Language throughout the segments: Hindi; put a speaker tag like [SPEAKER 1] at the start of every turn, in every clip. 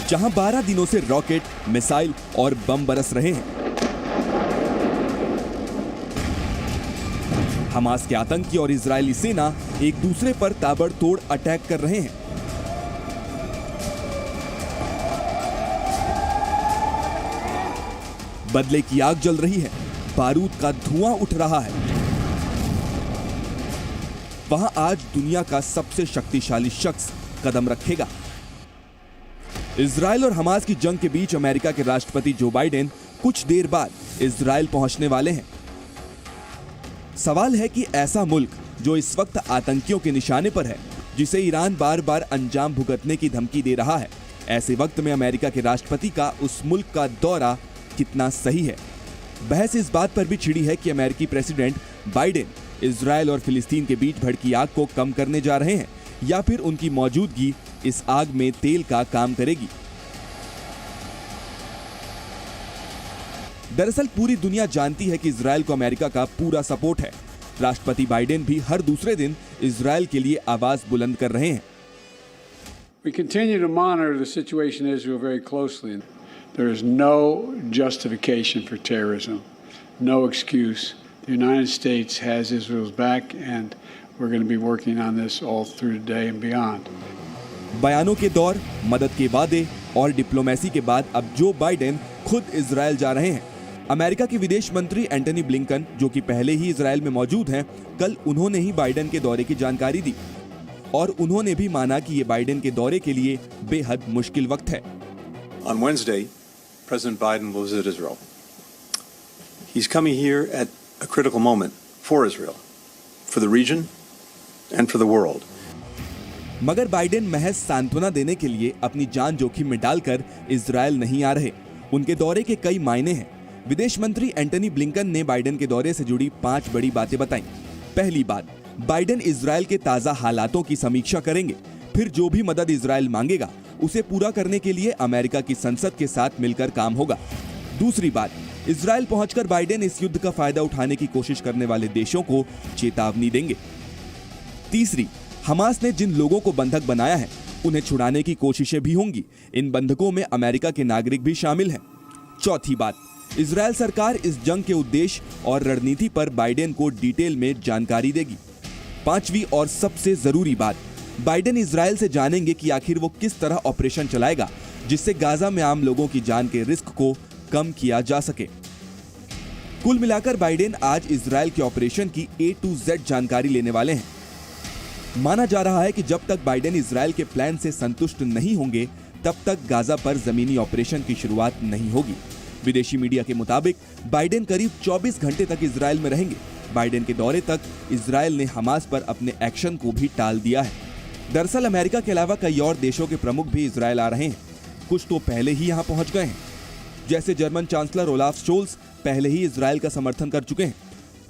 [SPEAKER 1] जहां 12 दिनों से रॉकेट, मिसाइल और बम बरस रहे हैं। हमास के आतंकी और इजरायली सेना एक दूसरे पर ताबड़तोड़ अटैक कर रहे हैं। बदले की आग जल रही है, बारूद का धुआं उठ रहा है। वहां आज दुनिया का सबसे शक्तिशाली शख्स कदम रखेगा। इजरायल और हमास की जंग के बीच अमेरिका के राष्ट्रपति जो बाइडेन कुछ देर बाद इजरायल पहुंचने वाले हैं। सवाल है कि ऐसा मुल्क जो इस वक्त आतंकियों के निशाने पर है, जिसे ईरान बार बार अंजाम भुगतने की धमकी दे रहा है, ऐसे वक्त में अमेरिका के राष्ट्रपति का उस मुल्क का दौरा कितना सही है। बहस इस बात पर भी छिड़ी है कि अमेरिकी प्रेसिडेंट बाइडेन इजरायल और फिलिस्तीन के बीच भड़की आग को कम करने जा रहे हैं या फिर उनकी मौजूदगी इस आग में तेल का काम करेगी। दरअसल पूरी दुनिया जानती है कि इजरायल को अमेरिका का पूरा सपोर्ट है। राष्ट्रपति बाइडेन भी हर दूसरे दिन इजरायल के लिए आवाज बुलंद कर रहे हैं।
[SPEAKER 2] We continue to monitor the situation in Israel very closely. There is no justification for terrorism, no excuse. The United States has Israel's back and we're going to be working on this all through today and beyond.
[SPEAKER 1] बयानों के दौर, मदद के वादे और डिप्लोमेसी के बाद अब जो बाइडेन खुद इजरायल जा रहे हैं। अमेरिका के विदेश मंत्री एंटनी ब्लिंकन, जो कि पहले ही इजरायल में मौजूद हैं, कल उन्होंने ही बाइडेन के दौरे की जानकारी दी और उन्होंने भी माना कि ये बाइडेन के दौरे के लिए बेहद मुश्किल वक्त है।
[SPEAKER 3] On Wednesday, President Biden will visit Israel. He's coming here at a critical moment for Israel, for the region and for the world.
[SPEAKER 1] मगर बाइडेन महज सांत्वना देने के लिए अपनी जान जोखिम में डालकर इजरायल नहीं आ रहे। उनके दौरे के कई मायने हैं। विदेश मंत्री एंटनी ब्लिंकन ने बाइडेन के दौरे से जुड़ी 5 बड़ी बातें बताई। पहली बात, बाइडेन इजरायल के ताजा हालातों की समीक्षा करेंगे। फिर जो भी मदद इजरायल मांगेगा उसे पूरा करने के लिए अमेरिका की संसद के साथ मिलकर काम होगा। दूसरी बात, इजरायल पहुंचकर बाइडेन इस युद्ध का फायदा उठाने की कोशिश करने वाले देशों को चेतावनी देंगे। तीसरी, हमास ने जिन लोगों को बंधक बनाया है उन्हें छुड़ाने की कोशिशें भी होंगी। इन बंधकों में अमेरिका के नागरिक भी शामिल हैं। चौथी बात, इजरायल सरकार इस जंग के उद्देश्य और रणनीति पर बाइडेन को डिटेल में जानकारी देगी। पांचवी और सबसे जरूरी बात, बाइडेन इजरायल से जानेंगे कि आखिर वो किस तरह ऑपरेशन चलाएगा जिससे गाजा में आम लोगों की जान के रिस्क को कम किया जा सके। कुल मिलाकर बाइडेन आज इजरायल के ऑपरेशन की A to Z जानकारी लेने वाले हैं। माना जा रहा है कि जब तक बाइडेन इजरायल के प्लान से संतुष्ट नहीं होंगे तब तक गाजा पर जमीनी ऑपरेशन की शुरुआत नहीं होगी। विदेशी मीडिया के मुताबिक बाइडेन करीब 24 घंटे तक इजरायल में रहेंगे। बाइडेन के दौरे तक इजरायल ने हमास पर अपने एक्शन को भी टाल दिया है। दरअसल अमेरिका के अलावा कई और देशों के प्रमुख भी इजरायल आ रहे हैं। कुछ तो पहले ही यहां पहुंच गए हैं, जैसे जर्मन चांसलर ओलाफ शोल्स पहले ही इजरायल का समर्थन कर चुके हैं।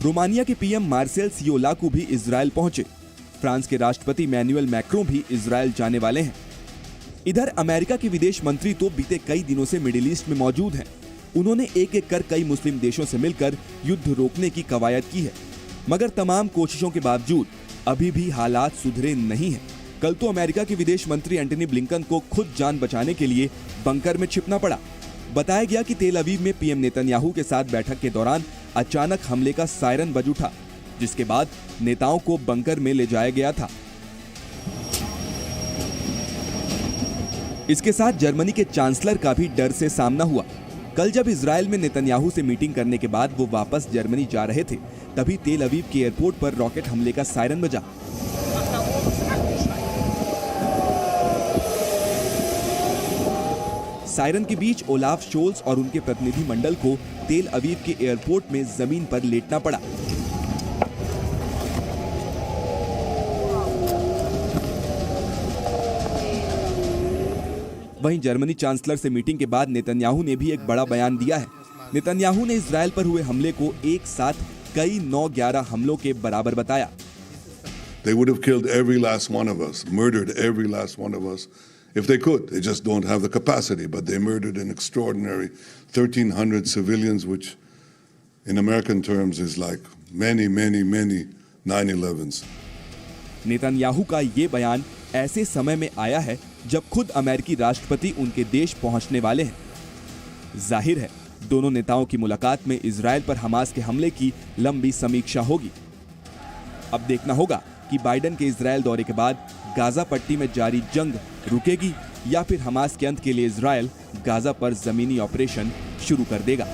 [SPEAKER 1] रोमानिया के पीएम मार्सेल सियोलाकू भी इजरायल पहुंचे। फ्रांस के राष्ट्रपति मैनुअल मैक्रों भी इजरायल जाने वाले हैं। इधर अमेरिका के विदेश मंत्री तो बीते कई दिनों से मिडिल ईस्ट में मौजूद हैं। उन्होंने एक एक कर कई मुस्लिम देशों से मिलकर युद्ध रोकने की कवायद की है, मगर तमाम कोशिशों के बावजूद अभी भी हालात सुधरे नहीं हैं। कल तो अमेरिका के विदेश मंत्री एंटनी ब्लिंकन को खुद जान बचाने के लिए बंकर में छिपना पड़ा। बताया गया कि तेल अवीव में पीएम नेतन्याहू के साथ बैठक के दौरान अचानक हमले का सायरन बज उठा, जिसके बाद नेताओं को बंकर में ले जाया गया था। इसके साथ जर्मनी के चांसलर का भी डर से सामना हुआ। कल जब इजरायल में नेतन्याहू से मीटिंग करने के बाद वो वापस जर्मनी जा रहे थे, तभी तेल अवीव के एयरपोर्ट पर रॉकेट हमले का सायरन बजा। सायरन के बीच ओलाफ शोल्स और उनके प्रतिनिधि मंडल को तेल अवीव के एयरपोर्ट में जमीन पर लेटना पड़ा। वहीं जर्मनी चांसलर से मीटिंग के बाद नेतन्याहू ने भी एक बड़ा बयान दिया है। नेतन्याहू ने इजरायल पर हुए हमले को एक साथ कई 9/11 हमलों के बराबर बताया।
[SPEAKER 4] They would have killed every last one of us, murdered every last one of us if they could. They just don't have the capacity, but they murdered an extraordinary 1,300 civilians, which in American terms is like many 9/11s.
[SPEAKER 1] Netanyahu का ये बयान ऐसे समय में आया है जब खुद अमेरिकी राष्ट्रपति उनके देश पहुंचने वाले हैं। जाहिर है दोनों नेताओं की मुलाकात में इजरायल पर हमास के हमले की लंबी समीक्षा होगी। अब देखना होगा कि बाइडेन के इजरायल दौरे के बाद गाजा पट्टी में जारी जंग रुकेगी या फिर हमास के अंत के लिए इजरायल गाजा पर जमीनी ऑपरेशन शुरू कर देगा।